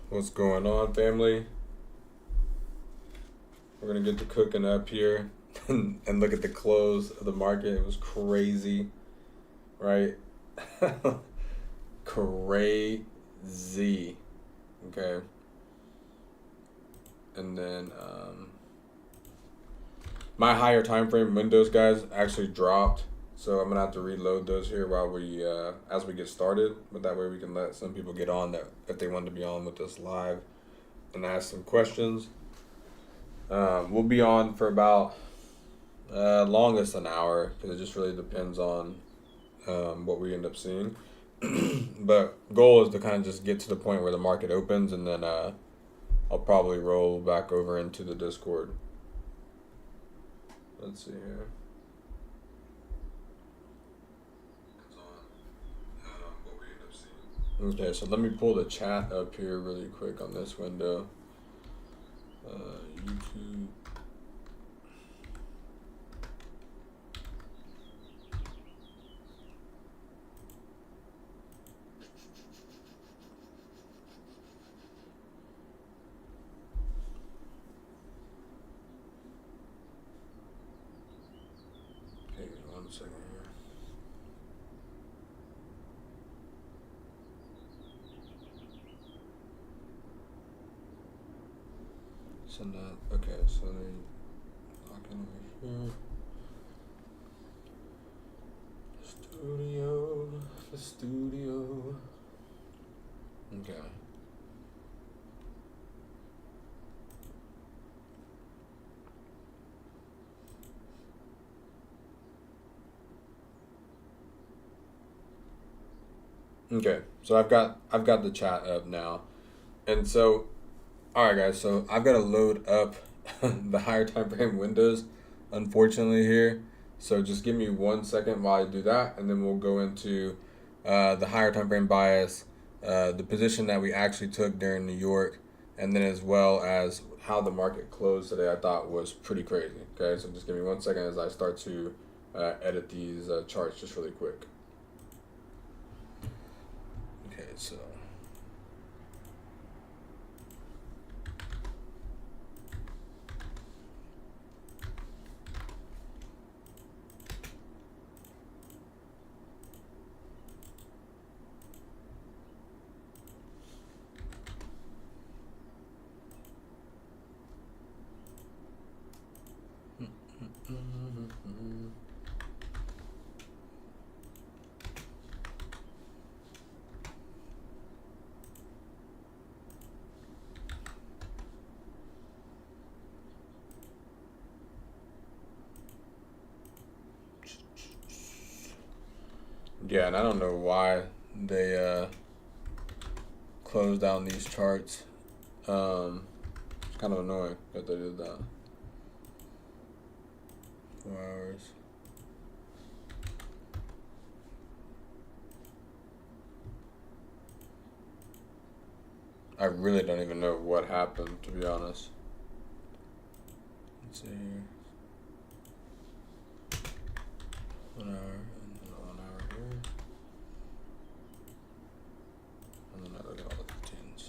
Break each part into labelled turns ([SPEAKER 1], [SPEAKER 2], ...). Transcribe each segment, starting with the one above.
[SPEAKER 1] What's going on, family? We're gonna get to cooking up here and look at the close of the market. It was crazy, right? Crazy. Okay. And then my higher time frame windows, guys, actually dropped. So I'm gonna have to reload those here while we as we get started. But that way we can let some people get on that if they want to be on with us live and ask some questions. We'll be on for about longest an hour because it just really depends on what we end up seeing. But goal is to kind of just get to the point where the market opens, and then I'll probably roll back over into the Discord. Let's see here. Okay, so let me pull the chat up here really quick on this window. YouTube. Okay, 1 second here. Send that. Okay, so let me log in over here. The studio. Okay. Okay, so I've got the chat up now, and so all right, guys. So I've got to load up the higher time frame windows, unfortunately here. So just give me 1 second while I do that, and then we'll go into the higher time frame bias, the position that we actually took during New York, and then as well as how the market closed today. I thought was pretty crazy. Okay, so just give me 1 second as I start to edit these charts just really quick. Okay, so. Yeah, and I don't know why they closed down these charts. It's kind of annoying that they did that. 4 hours. I really don't even know what happened, to be honest. Let's see here. 1 hour, and then 1 hour here. And then I look at all the 15s.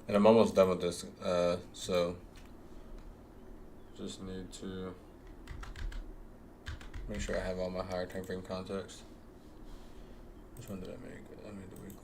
[SPEAKER 1] And I'm almost done with this, so just need to make sure I have all my higher time frame context. Which one did I make? I made the weeklies.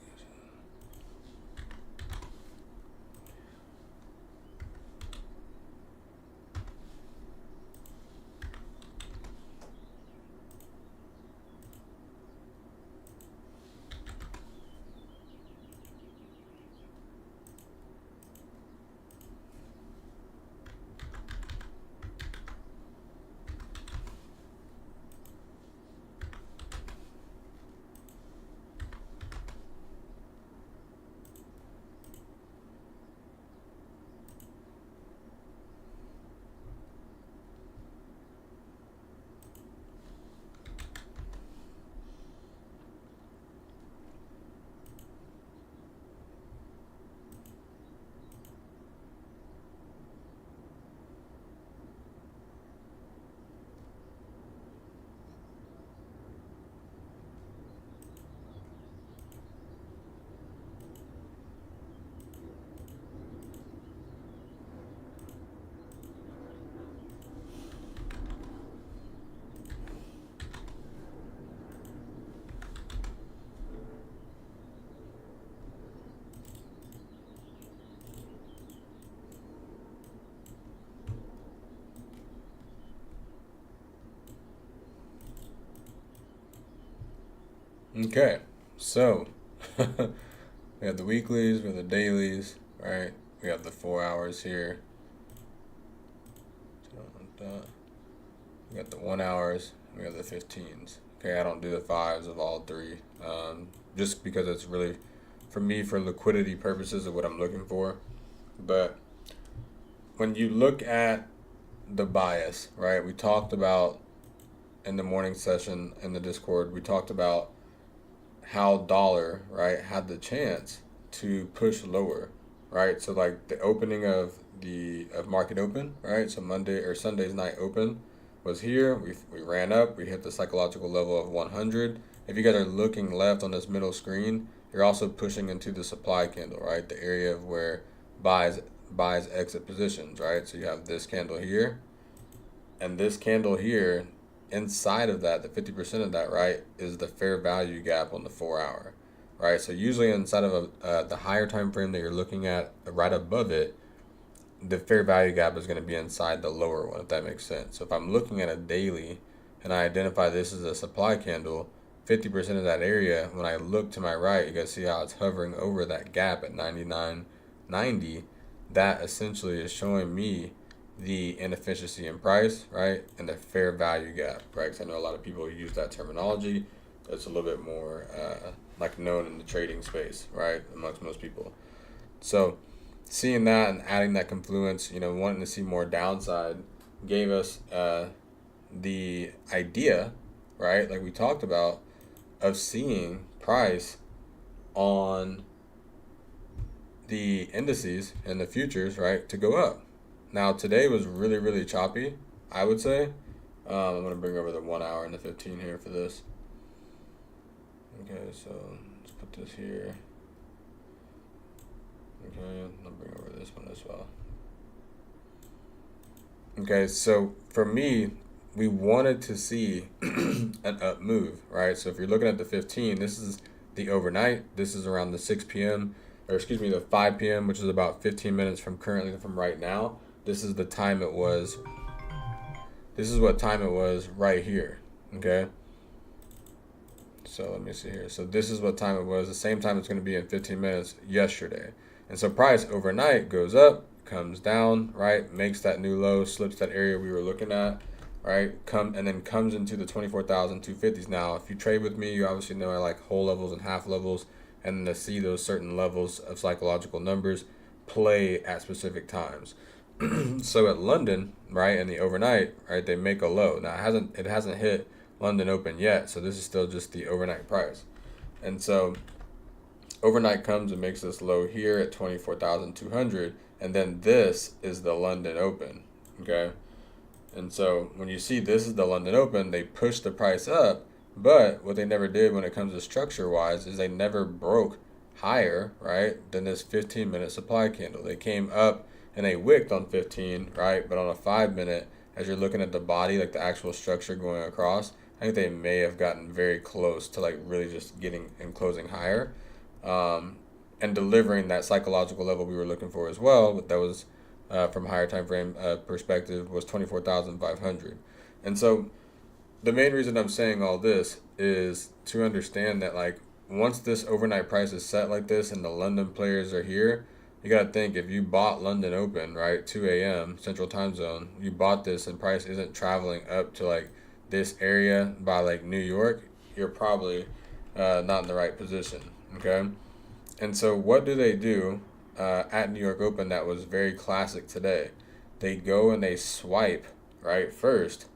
[SPEAKER 1] Okay, so we have the weeklies, we have the dailies, right? We have the 4 hours here. We got the 1 hours, we have the 15s. Okay, I don't do the fives of all three, just because it's really, for me, for liquidity purposes of what I'm looking for. But when you look at the bias, right? We talked about in the morning session in the Discord, we talked about how dollar, right, had the chance to push lower, right? So like the opening of the of market open, right? So Monday or Sunday's night open was here. We ran up. We hit the psychological level of 100. If you guys are looking left on this middle screen, you're also pushing into the supply candle, right? The area of where buys exit positions, right? So you have this candle here and this candle here. Inside of that, the 50% of that, right, is the fair value gap on the 4 hour, right? So usually inside of the higher time frame that you're looking at, right above it, the fair value gap is going to be inside the lower one, if that makes sense. So if I'm looking at a daily and I identify this as a supply candle, 50% of that area, when I look to my right, you guys see how it's hovering over that gap at 99.90. That essentially is showing me the inefficiency in price, right, and the fair value gap, right? Because I know a lot of people use that terminology. It's a little bit more like known in the trading space, right, amongst most people. So seeing that and adding that confluence, wanting to see more downside, gave us the idea, right, like we talked about, of seeing price on the indices and the futures, right, to go up. Now today was really, really choppy, I would say. I'm going to bring over the 1 hour and the 15 here for this. Okay, so let's put this here. Okay, I'll bring over this one as well. Okay, so for me, we wanted to see an up move, right? So if you're looking at the 15, this is the overnight. This is around the 6 p.m. or excuse me, the 5 p.m., which is about 15 minutes from right now. This is the time it was. This is what time it was right here. Okay. So let me see here. So this is what time it was. The same time it's going to be in 15 minutes yesterday. And so price overnight goes up, comes down, right? Makes that new low, slips that area we were looking at, right? And then comes into the 24,250s. Now, if you trade with me, you obviously know I like whole levels and half levels, and to see those certain levels of psychological numbers play at specific times. So at London, right, in the overnight, right, they make a low. Now it hasn't hit London open yet, so this is still just the overnight price. And so overnight comes and makes this low here at 24,200, and then this is the London open, okay? And so when you see this is the London open, they push the price up, but what they never did when it comes to structure-wise is they never broke higher, right, than this 15-minute supply candle. They came up and they wicked on 15, right? But on a 5-minute, as you're looking at the body, like the actual structure going across, I think they may have gotten very close to like really just getting and closing higher, and delivering that psychological level we were looking for as well. But that was from a higher time frame perspective was 24,500. And so the main reason I'm saying all this is to understand that like once this overnight price is set like this and the London players are here, you got to think if you bought London open, right, 2 a.m. Central Time Zone, you bought this and price isn't traveling up to like this area by like New York, you're probably not in the right position, okay? And so what do at New York Open that was very classic today? They go and they swipe, right, first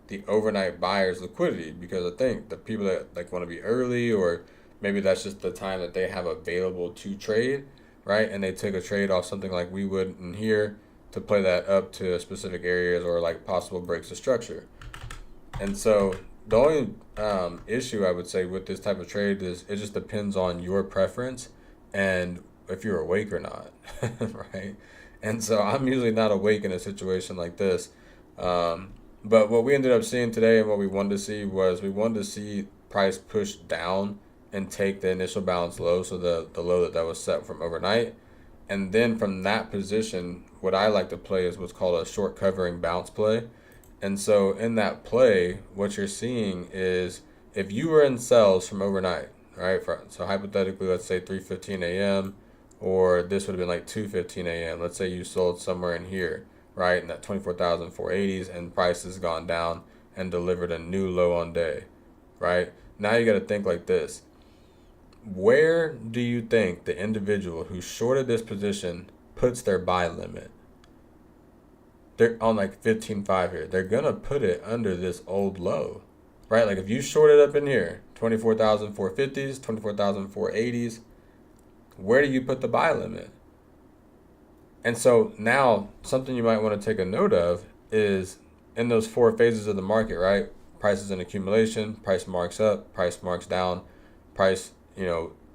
[SPEAKER 1] the overnight buyers liquidity, because I think the people that like want to be early, or maybe that's just the time that they have available to trade, right? And they take a trade off something like we would in here to play that up to specific areas or like possible breaks of structure. And so the only issue I would say with this type of trade is it just depends on your preference and if you're awake or not, right? And so I'm usually not awake in a situation like this. But what we ended up seeing today and what we wanted to see was we wanted to see price push down and take the initial balance low, so the low that was set from overnight. And then from that position, what I like to play is what's called a short covering bounce play. And so in that play, what you're seeing is if you were in sells from overnight, right? So hypothetically, let's say 3:15 a.m. or this would have been like 2:15 a.m. Let's say you sold somewhere in here, right, in that 24,480s, and price has gone down and delivered a new low on day, right? Now you got to think like this. Where do you think the individual who shorted this position puts their buy limit? They're on like 15.5 here. They're going to put it under this old low, right? Like if you shorted up in here, 24,450s, 24,480s, where do you put the buy limit? And so now something you might want to take a note of is in those four phases of the market, right? Price is in accumulation, price marks up, price marks down, price,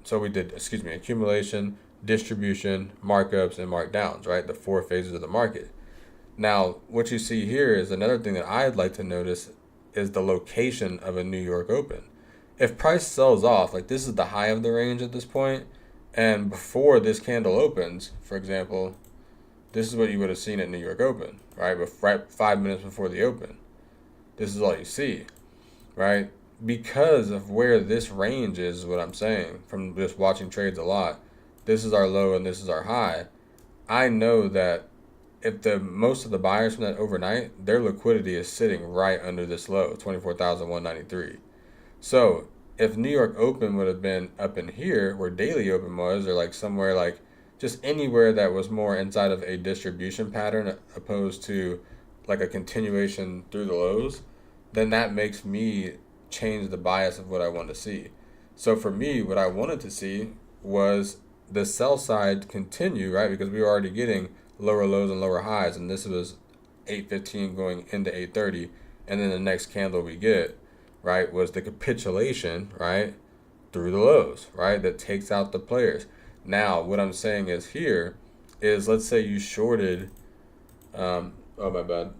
[SPEAKER 1] so we did, accumulation, distribution, markups, and markdowns, right? The four phases of the market. Now, what you see here is another thing that I'd like to notice is the location of a New York Open. If price sells off, like this is the high of the range at this point, and before this candle opens, for example, this is what you would have seen at New York Open, right? But right 5 minutes before the open, this is all you see, right? Because of where this range is what I'm saying, from just watching trades a lot, this is our low and this is our high. I know that if most of the buyers from that overnight, their liquidity is sitting right under this low, 24,193. So if New York Open would have been up in here where daily open was, or like somewhere like just anywhere that was more inside of a distribution pattern opposed to like a continuation through the lows, then that makes me change the bias of what I want to see. So for me, what I wanted to see was the sell side continue, right? Because we were already getting lower lows and lower highs, and this was 8:15 going into 8:30, and then the next candle we get, right, was the capitulation, right, through the lows, right, that takes out the players. Now, what I'm saying is here is, let's say you shorted, oh my bad.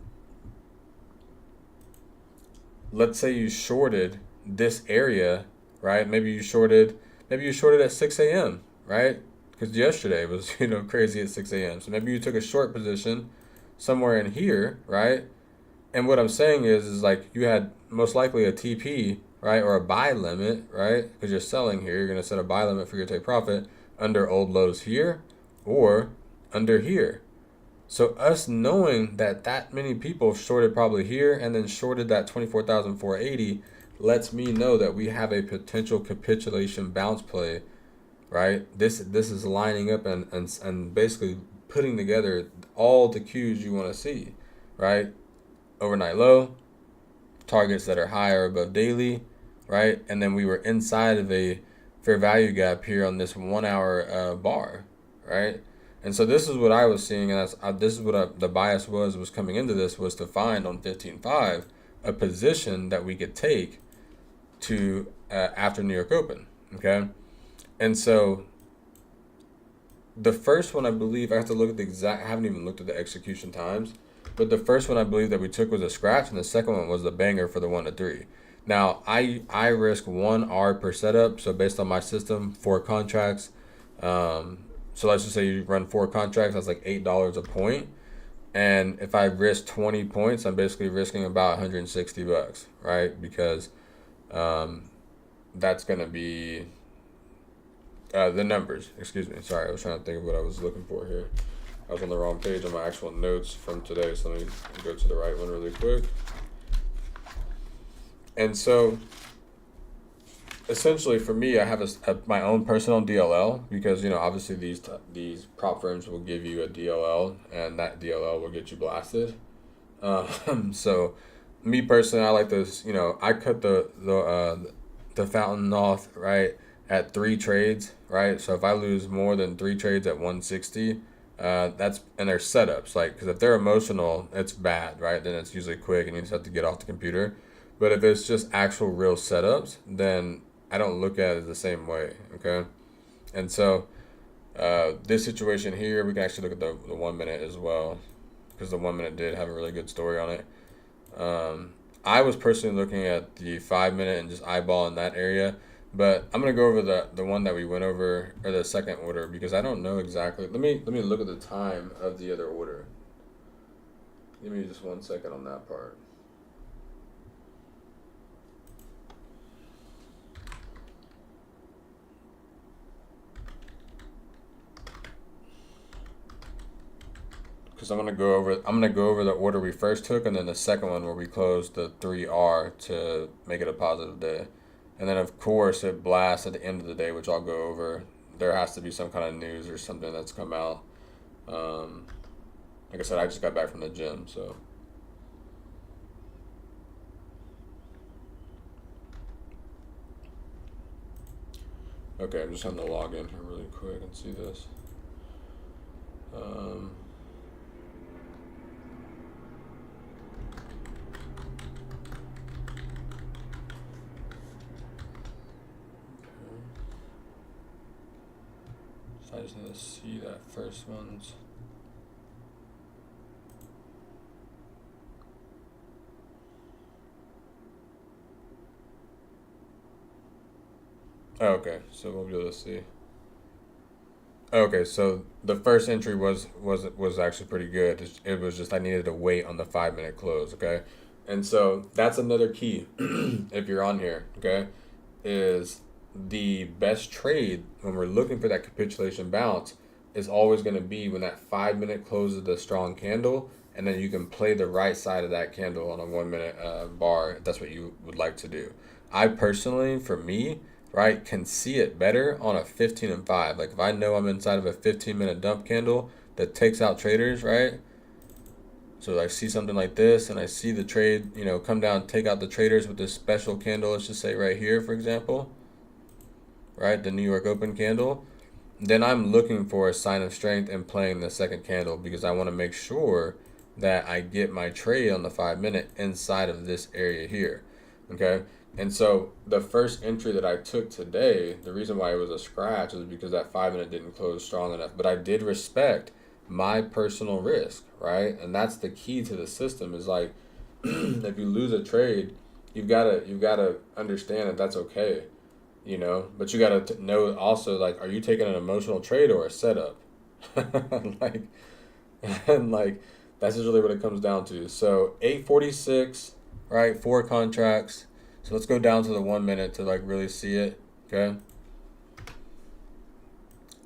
[SPEAKER 1] Let's say you shorted this area, right? Maybe you shorted at 6 a.m., right? Because yesterday was, crazy at 6 a.m. So maybe you took a short position somewhere in here, right? And what I'm saying is like you had most likely a TP, right, or a buy limit, right? Because you're selling here, you're going to set a buy limit for your take profit under old lows here or under here. So us knowing that many people shorted probably here and then shorted that 24,480 lets me know that we have a potential capitulation bounce play, right? This is lining up and basically putting together all the cues you want to see, right? Overnight low, targets that are higher above daily, right? And then we were inside of a fair value gap here on this 1 hour bar, right? And so this is what I was seeing, and this is what the bias was coming into this, was to find on 15.5 a position that we could take to after New York Open, okay? And so the first one, I believe, I have to look at I haven't even looked at the execution times, but the first one I believe that we took was a scratch, and the second one was the banger for the 1 to 3. Now, I risk 1 R per setup, so based on my system, 4 contracts. So let's just say you run 4 contracts, that's like $8 a point. And if I risk 20 points, I'm basically risking about $160, right? Because that's going to be the numbers. Excuse me. Sorry, I was trying to think of what I was looking for here. I was on the wrong page on my actual notes from today, so let me go to the right one really quick. And so essentially for me, I have my own personal DLL because, obviously these prop firms will give you a DLL, and that DLL will get you blasted. So me personally, I like this, I cut the fountain off, right, at 3 trades, right? So if I lose more than 3 trades at 160, and they're setups, like, because if they're emotional, it's bad, right? Then it's usually quick and you just have to get off the computer. But if it's just actual real setups, then I don't look at it the same way, okay? And so this situation here, we can actually look at the 1 minute as well, because the 1 minute did have a really good story on it. I was personally looking at the 5 minute and just eyeballing that area, but I'm gonna go over the one that we went over, or the second order, because I don't know exactly. Let me look at the time of the other order. Give me just 1 second on that part. because I'm gonna go over the order we first took, and then the second one where we closed the 3R to make it a positive day, and then of course it blasts at the end of the day, which I'll go over. There has to be some kind of news or something that's come out. Like I said, I just got back from the gym, so. Okay, I'm just having to log in here really quick and see this. So I just need to see that first one's. Oh, okay, so we'll be able to see. Okay, so the first entry was actually pretty good. It was just I needed to wait on the 5 minute close. Okay, and so that's another key if you're on here. Okay, is the best trade when we're looking for that capitulation bounce is always going to be when that 5 minute closes the strong candle, and then you can play the right side of that candle on a 1 minute bar if that's what you would like to do. I personally, for me, right, can see it better on a 15 and 5. Like if I know I'm inside of a 15-minute dump candle that takes out traders, right? So I see something like this and I see the trade, come down, take out the traders with this special candle, let's just say right here, for example, right? The New York Open candle. Then I'm looking for a sign of strength and playing the second candle because I want to make sure that I get my trade on the 5 minute inside of this area here. Okay. And so the first entry that I took today, the reason why it was a scratch is because that 5 minute didn't close strong enough. But I did respect my personal risk, right? And that's the key to the system is like, if you lose a trade, you've gotta understand that that's okay, But you gotta know also like, are you taking an emotional trade or a setup? like, and like that's just really what it comes down to. So 846, right? 4 contracts. So let's go down to the 1 minute to like really see it, okay?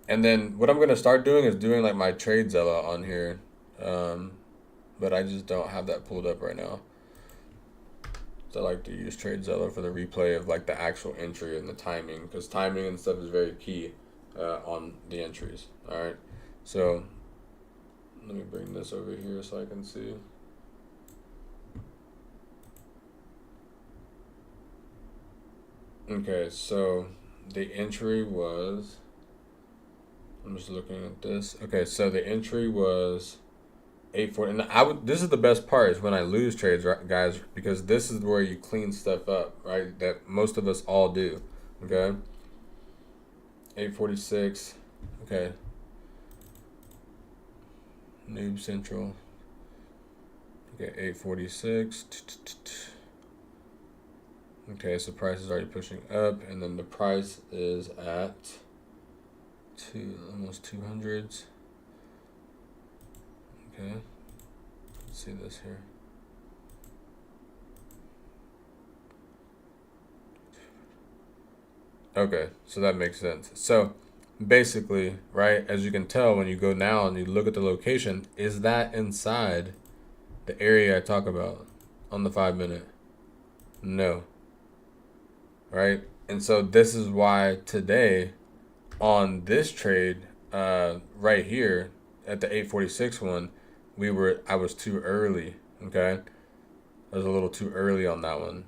[SPEAKER 1] And then what I'm gonna start doing is doing like my TradeZilla on here, but I just don't have that pulled up right now. So I like to use TradeZilla for the replay of like the actual entry and the timing, because timing and stuff is very key on the entries. All right, so let me bring this over here so I can see. Okay, so the entry was, I'm just looking at this. Okay, so the entry was 840. And this is the best part is when I lose trades, right, guys, because this is where you clean stuff up, right? That most of us all do. Okay. 846. Okay. Noob Central. Okay, 846. Okay, so price is already pushing up, and then the price is at almost 200s. Okay, let's see this here. Okay, so that makes sense. So basically, right, as you can tell when you go now and you look at the location, is that inside the area I talk about on the 5 minute? No. Right? And so this is why today on this trade right here at the 846 one, I was too early, okay? I was a little too early on that one.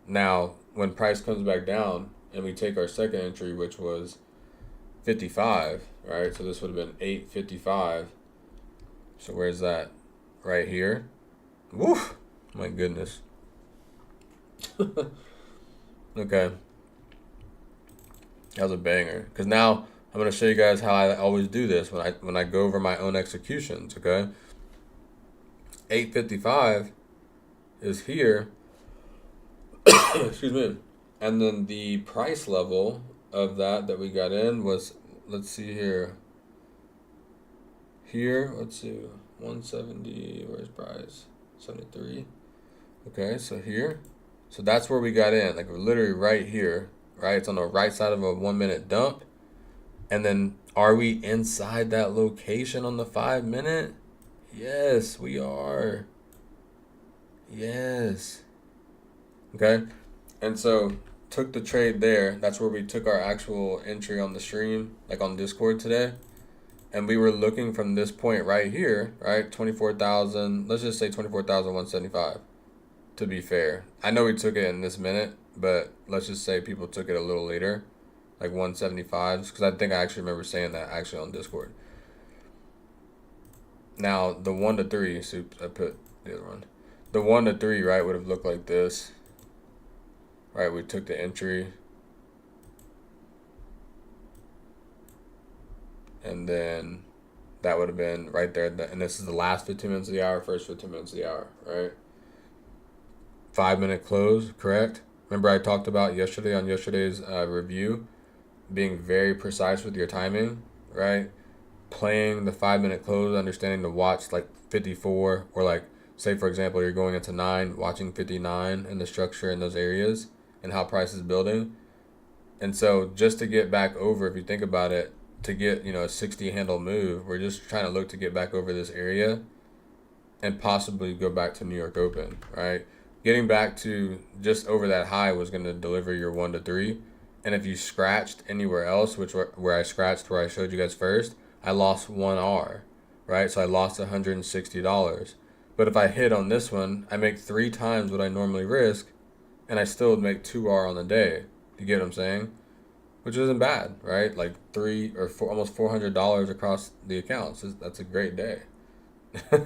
[SPEAKER 1] Now, when price comes back down and we take our second entry, which was 55, right? So this would have been 855. So where's that? Right here. Woo! My goodness. Okay. That was a banger. Because now I'm going to show you guys how I always do this when I go over my own executions, okay? 855 is here. Excuse me. And then the price level of that we got in was, let's see here. Here, let's see, 170, where's price? 73. Okay, so here. So that's where we got in, like we're literally right here, right? It's on the right side of a 1 minute dump. And then are we inside that location on the 5 minute? Yes, we are. Yes. Okay. And so took the trade there. That's where we took our actual entry on the stream, like on Discord today. And we were looking from this point right here, right? 24,000, let's just say 24,175 to be fair. I know we took it in this minute, but let's just say people took it a little later, like 175s, because I think I actually remember saying that actually on Discord. Now, the 1 to 3, soup, I put the other one. The 1 to 3, right, would have looked like this. Right, we took the entry. And then that would have been right there. And this is the last 15 minutes of the hour, first 15 minutes of the hour, right? 5-minute close, correct? Remember I talked about yesterday on yesterday's review, being very precise with your timing, right? Playing the 5-minute close, understanding to watch like 54, or like, say for example, you're going into 9, watching 59 and the structure in those areas and how price is building. And so just to get back over, if you think about it, to get, a 60 handle move, we're just trying to look to get back over this area and possibly go back to New York Open, right? Getting back to just over that high was going to deliver your 1 to 3. And if you scratched anywhere else, where I scratched, where I showed you guys first, I lost 1R, right? So I lost $160. But if I hit on this one, I make 3 times what I normally risk, and I still would make 2R on the day. You get what I'm saying? Which isn't bad, right? Like almost $400 across the accounts. That's a great day.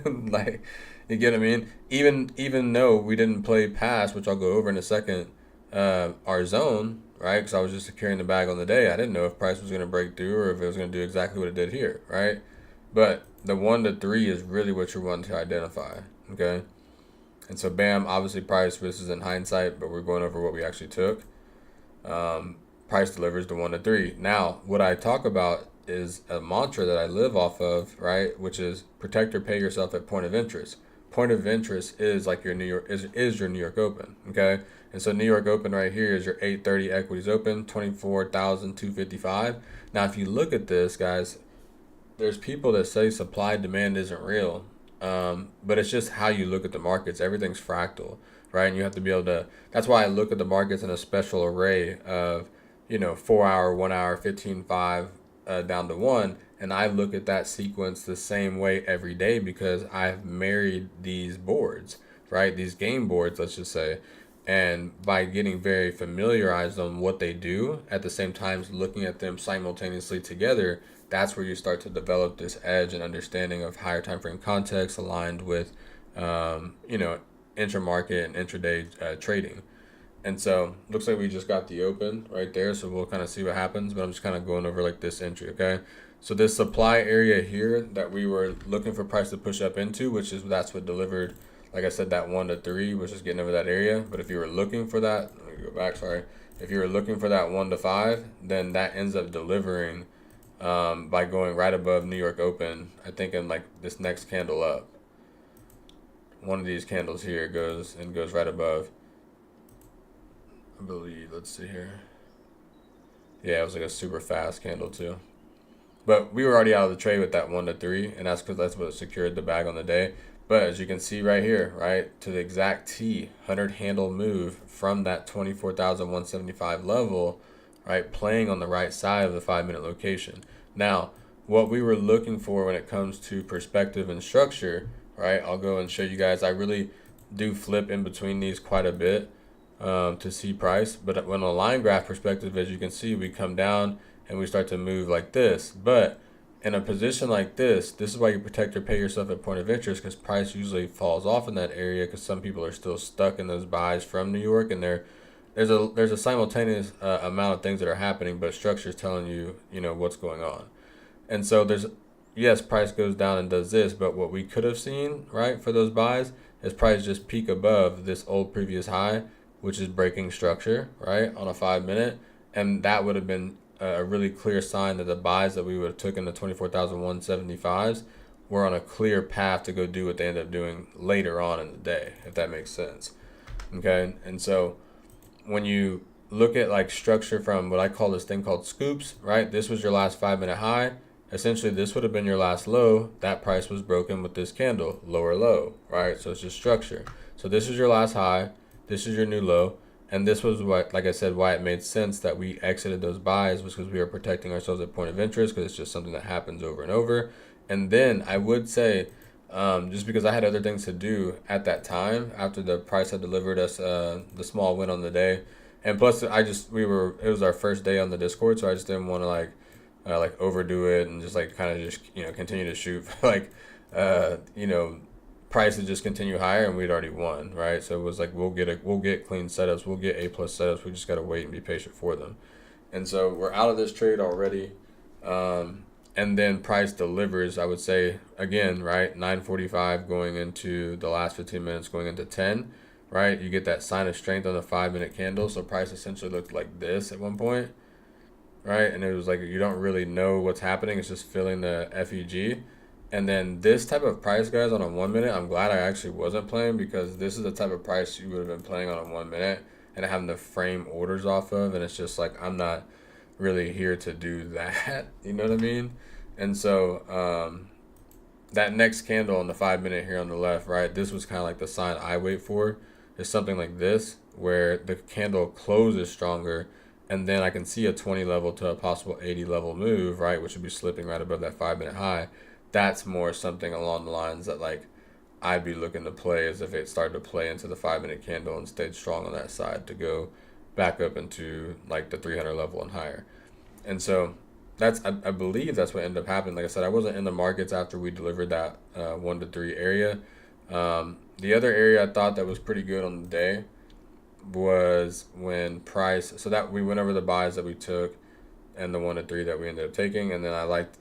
[SPEAKER 1] Like, you get what I mean? Even though we didn't play past, which I'll go over in a second, our zone, right? Because I was just securing the bag on the day. I didn't know if price was going to break through or if it was going to do exactly what it did here, right? But the 1 to 3 is really what you're wanting to identify, okay? And so, bam, obviously price, this is in hindsight, but we're going over what we actually took. Price delivers the 1 to 3. Now, what I talk about is a mantra that I live off of, right? Which is protect or pay yourself at point of interest. Point of interest is like your New York is your New York Open, okay? And so New York Open right here is your 830 equities open, 24,255. Now, if you look at this, guys, there's people that say supply demand isn't real, but it's just how you look at the markets. Everything's fractal, right? And you have to be able to. That's why I look at the markets in a special array of 4 hour, 1 hour, 15.5 down to 1. And I look at that sequence the same way every day because I've married these boards, right? These game boards, let's just say. And by getting very familiarized on what they do, at the same time looking at them simultaneously together, that's where you start to develop this edge and understanding of higher time frame context aligned with, intramarket and intraday trading. And so looks like we just got the open right there. So we'll kind of see what happens, but I'm just kind of going over like this entry. Okay. So this supply area here that we were looking for price to push up into, that's what delivered, like I said, that 1 to 3, which is getting over that area. But if you were looking for that, let me go back, sorry. If you were looking for that 1 to 5, then that ends up delivering by going right above New York Open, I think in like this next candle up. One of these candles here goes right above. I believe, let's see here. Yeah, it was like a super fast candle too. But we were already out of the trade with that 1 to 3, and that's because that's what secured the bag on the day. But as you can see right here, right, to the exact T, 100 handle move from that 24,175 level, right, playing on the right side of the 5-minute location. Now, what we were looking for when it comes to perspective and structure, right, I'll go and show you guys. I really do flip in between these quite a bit to see price. But when a line graph perspective, as you can see, we come down and we start to move like this. But in a position like this is why you protect or pay yourself at point of interest, because price usually falls off in that area because some people are still stuck in those buys from New York, and there's a simultaneous amount of things that are happening, but structure is telling you what's going on. And so yes, price goes down and does this, but what we could have seen, right, for those buys is price just peak above this old previous high, which is breaking structure, right, on a 5-minute, and that would have been a really clear sign that the buys that we would have took in the 24,175s were on a clear path to go do what they end up doing later on in the day, if that makes sense. Okay, and so when you look at like structure from what I call this thing called scoops, right? This was your last 5-minute high, essentially this would have been your last low. That price was broken with this candle, lower low, right? So it's just structure. So this is your last high, this is your new low, and this was what, like I said, why it made sense that we exited those buys, was because we were protecting ourselves at point of interest, because it's just something that happens over and over. And then I would say, just because I had other things to do at that time after the price had delivered us the small win on the day, and plus it was our first day on the Discord, so I just didn't want to like overdo it and just like kind of just continue to shoot for like prices just continue higher, and we'd already won, right? So it was like we'll get clean setups, we'll get A+ setups, we just got to wait and be patient for them. And so we're out of this trade already, and then price delivers, I would say, again, right, 9:45 going into the last 15 minutes going into 10, right? You get that sign of strength on the 5-minute candle. So price essentially looked like this at one point, right? And it was like you don't really know what's happening. It's just filling the FEG. And then this type of price, guys, on a 1 minute, I'm glad I actually wasn't playing, because this is the type of price you would have been playing on a 1 minute and having to frame orders off of. And it's just like, I'm not really here to do that. You know what I mean? And so that next candle on the 5 minute here on the left, right, this was kind of like the sign I wait for, is something like this, where the candle closes stronger, and then I can see a 20 level to a possible 80 level move, right, which would be slipping right above that 5 minute high. That's more something along the lines that like I'd be looking to play, as if it started to play into the 5 minute candle and stayed strong on that side to go back up into like the 300 level and higher. And so I believe that's what ended up happening. Like I said, I wasn't in the markets after we delivered that 1 to 3 area. The other area I thought that was pretty good on the day was when price, so that we went over the buys that we took and the 1 to 3 that we ended up taking. And then I liked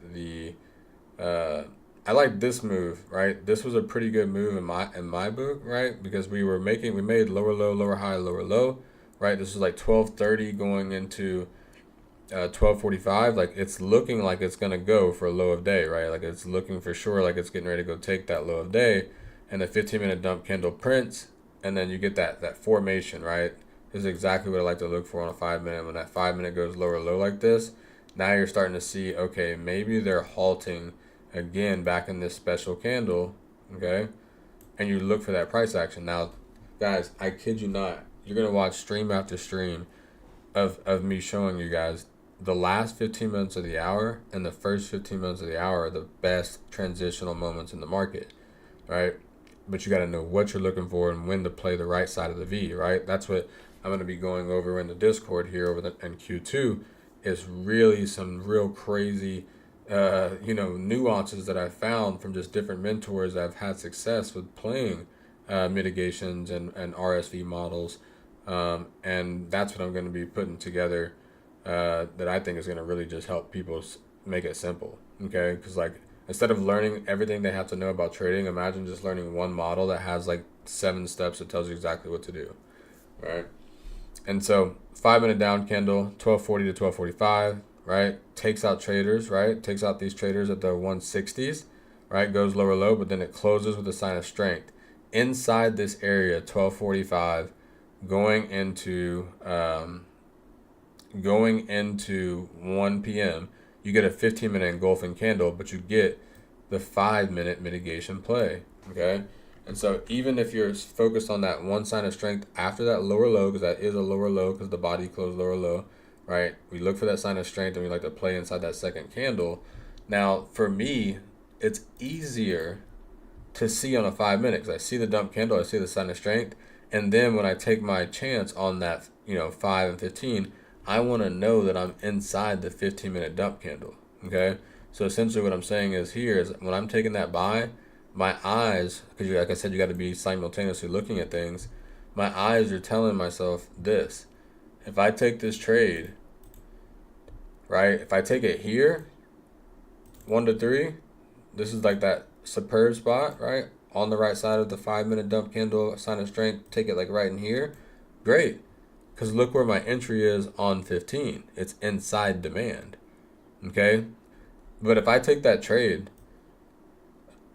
[SPEAKER 1] this move, right? This was a pretty good move in my book, right? Because we made lower low, lower high, lower low, right? This is like 12:30 going into 12:45. Like it's looking like it's gonna go for a low of day, right? Like it's looking for sure like it's getting ready to go take that low of day, and the 15-minute dump candle prints, and then you get that formation, right? This is exactly what I like to look for on a 5 minute. When that 5 minute goes lower low like this, now you're starting to see, okay, maybe they're halting again back in this special candle, okay? And you look for that price action. Now, guys, I kid you not, you're gonna watch stream after stream of me showing you guys the last 15 minutes of the hour and the first 15 minutes of the hour are the best transitional moments in the market, right? But you got to know what you're looking for and when to play the right side of the V, right? That's what I'm going to be going over in the Discord here over in Q2, is really some real crazy, nuances that I found from just different mentors that have had success with playing mitigations and RSV models. And that's what I'm going to be putting together that I think is going to really just help people make it simple, okay? Because like instead of learning everything they have to know about trading, imagine just learning one model that has like 7 steps that tells you exactly what to do, right? And so 5 minute down candle, 12:40 to 12:45, right? Takes out traders, right? Takes out these traders at the 160s, right? Goes lower low, but then it closes with a sign of strength. Inside this area, 12:45, going into 1 p.m., you get a 15-minute engulfing candle, but you get the 5-minute mitigation play, okay? And so even if you're focused on that one sign of strength after that lower low, because that is a lower low because the body closed lower low, right? We look for that sign of strength and we like to play inside that second candle. Now, for me, it's easier to see on a 5 minute because I see the dump candle, I see the sign of strength, and then when I take my chance on that, 5 and 15, I want to know that I'm inside the 15-minute dump candle, okay? So essentially what I'm saying is here is when I'm taking that buy, my eyes, because like I said, you got to be simultaneously looking at things, my eyes are telling myself this. If I take this trade, right, if I take it here, 1 to 3, this is like that superb spot, right, on the right side of the 5-minute dump candle, sign of strength, take it like right in here, great. Because look where my entry is on 15. It's inside demand, okay? But if I take that trade,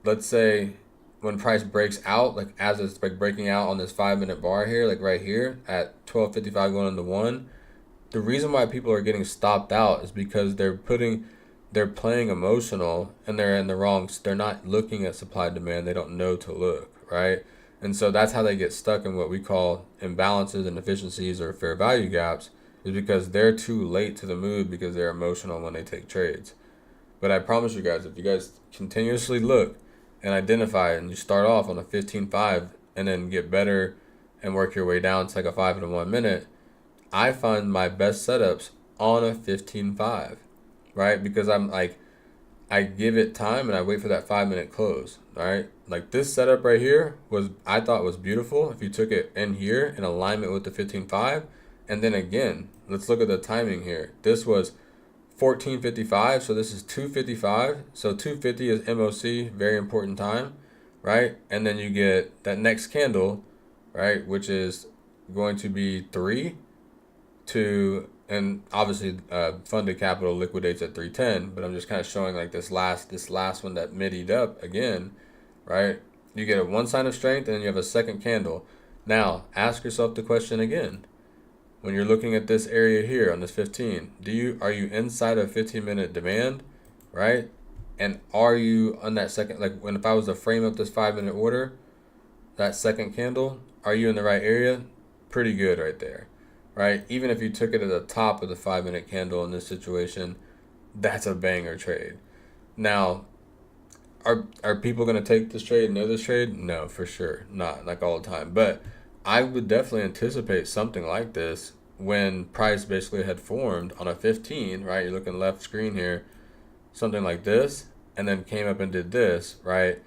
[SPEAKER 1] let's say when price breaks out, like as it's like breaking out on this 5-minute bar here, like right here at 12:55 going into 1, the reason why people are getting stopped out is because they're putting they're playing emotional and they're in the wrong. They're not looking at supply demand. They don't know to look, right? And so that's how they get stuck in what we call imbalances and efficiencies or fair value gaps, is because they're too late to the move because they're emotional when they take trades. But I promise you guys, if you guys continuously look and identify and you start off on a 15.5 and then get better and work your way down to like a 5 in 1 minute, I find my best setups on a 15.5, right? Because I'm like, I give it time and I wait for that 5 minute close, right? Like this setup right here I thought was beautiful. If you took it in here in alignment with the 15.5, and then again, let's look at the timing here. This was 14:55, so this is 2:55. So 2:50 is MOC, very important time, right? And then you get that next candle, right, which is going to be 3 to, and obviously funded capital liquidates at 310, but I'm just kind of showing like this last one that middied up again, right? You get a one sign of strength and then you have a second candle. Now ask yourself the question again. When you're looking at this area here on this 15, are you inside of 15-minute demand, right? And are you on that second, like if I was to frame up this 5 minute order, that second candle, are you in the right area? Pretty good right there, right? Even if you took it at the top of the 5 minute candle in this situation, that's a banger trade. Now, are people going to take this trade, know this trade? No, for sure. Not like all the time. But I would definitely anticipate something like this when price basically had formed on a 15, right? You're looking left screen here, something like this, and then came up and did this, right?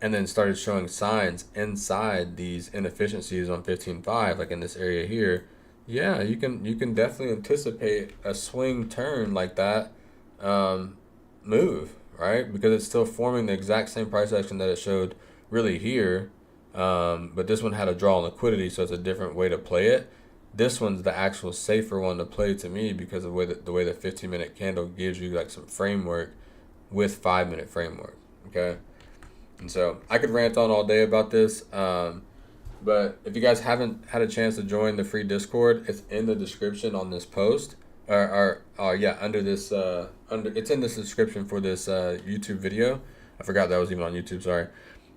[SPEAKER 1] And then started showing signs inside these inefficiencies on 15.5, like in this area here. Yeah, you can definitely anticipate a swing turn like that move, right? Because it's still forming the exact same price action that it showed really here. But this one had a draw on liquidity, so it's a different way to play it. This one's the actual safer one to play to me because of the way the 15-minute candle gives you like some framework with 5 minute framework. Okay, and so I could rant on all day about this. But if you guys haven't had a chance to join the free Discord, it's in the description on this post, under this it's in the description for this YouTube video. I forgot that was even on YouTube. Sorry.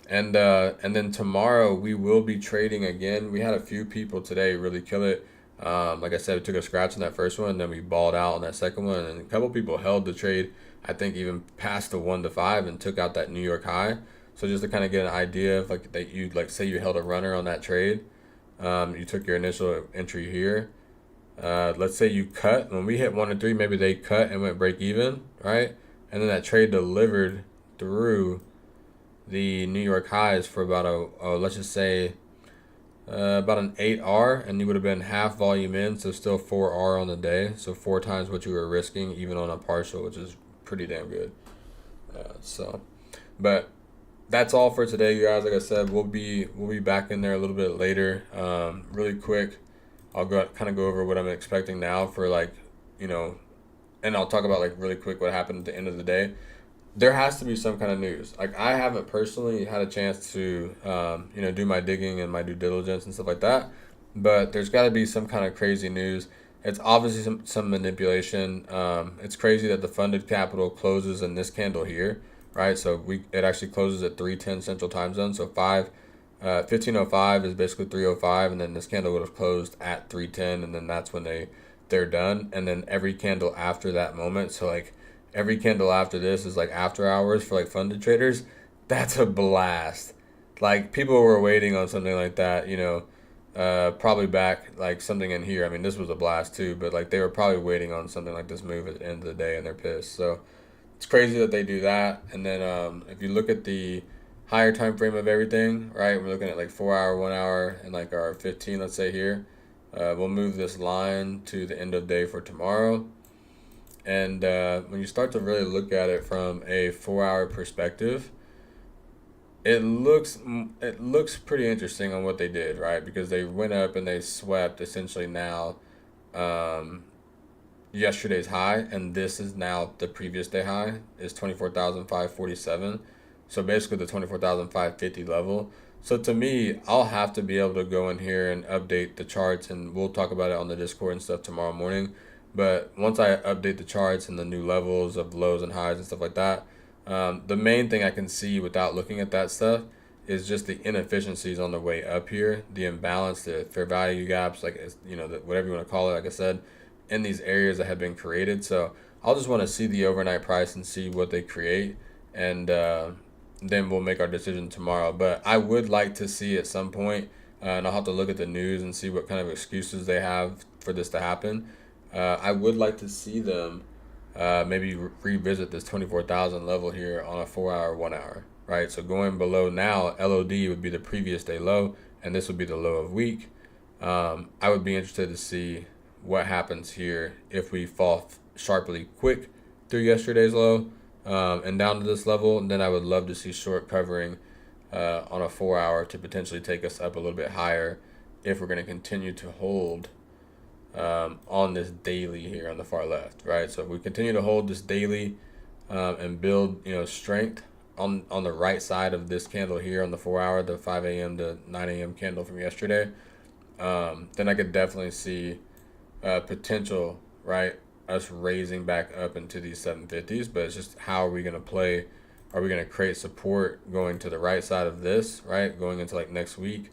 [SPEAKER 1] And then tomorrow we will be trading again. We had a few people today really kill it. Like I said, we took a scratch on that first one, and then we balled out on that second one, and a couple people held the trade. I think even past the 1 to 5 and took out that New York high. So just to kind of get an idea of like that, you like say you held a runner on that trade, you took your initial entry here. Let's say you cut when we hit 1 and 3, maybe they cut and went break even, right? And then that trade delivered through the New York highs for about let's just say about an 8R, and you would have been half volume in, so still 4R on the day, so 4 times what you were risking even on a partial, which is pretty damn good. But that's all for today, you guys. Like I said, we'll be back in there a little bit later. Really quick, I'll go over what I'm expecting now for and I'll talk about like really quick what happened at the end of the day. There has to be some kind of news. Like I haven't personally had a chance to do my digging and my due diligence and stuff like that, but there's got to be some kind of crazy news. It's obviously some manipulation. It's crazy that the funded capital closes in this candle here, right? So it actually closes at 3:10 Central Time Zone. So 15:05 is basically 3:05, and then this candle would have closed at 3:10, and then that's when they're done. And then every candle after that moment, so like every candle after this is like after hours for like funded traders. That's a blast. Like people were waiting on something like that, probably back like something in here. I mean, this was a blast too, but like they were probably waiting on something like this move at the end of the day, and they're pissed. So it's crazy that they do that. And then if you look at the higher time frame of everything, right, we're looking at like 4 hour, 1 hour, and like our 15, let's say here. We'll move this line to the end of day for tomorrow. And when you start to really look at it from a 4 hour perspective, it looks pretty interesting on what they did, right? Because they went up and they swept essentially now yesterday's high, and this is now the previous day high is 24,547. So basically the 24,550 level. So to me, I'll have to be able to go in here and update the charts, and we'll talk about it on the Discord and stuff tomorrow morning. But once I update the charts and the new levels of lows and highs and stuff like that, the main thing I can see without looking at that stuff is just the inefficiencies on the way up here, the imbalance, the fair value gaps, like whatever you want to call it. Like I said, in these areas that have been created. So I'll just want to see the overnight price and see what they create, and then we'll make our decision tomorrow. But I would like to see at some point, and I'll have to look at the news and see what kind of excuses they have for this to happen. I would like to see them maybe revisit this 24,000 level here on a 4 hour, 1 hour, right? So going below now, LOD would be the previous day low, and this would be the low of week. I would be interested to see what happens here if we fall sharply quick through yesterday's low and down to this level. And then I would love to see short covering on a 4 hour to potentially take us up a little bit higher if we're going to continue to hold on this daily here on the far left, right? So if we continue to hold this daily and build, strength on the right side of this candle here on the 4 hour, the 5 a.m. to 9 a.m. candle from yesterday, then I could definitely see potential, right? Us raising back up into these 750s, but it's just how are we going to play? Are we going to create support going to the right side of this, right? Going into like next week.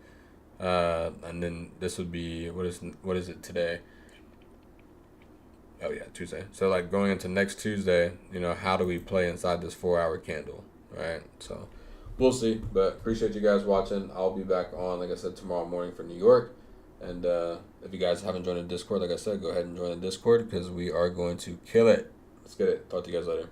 [SPEAKER 1] And then this would be, what is it today? Oh yeah, Tuesday. So like going into next Tuesday, how do we play inside this 4 hour candle, right? So we'll see, but appreciate you guys watching. I'll be back on, like I said, tomorrow morning for New York. And if you guys haven't joined the Discord, like I said, go ahead and join the Discord because we are going to kill it. Let's get it. Talk to you guys later.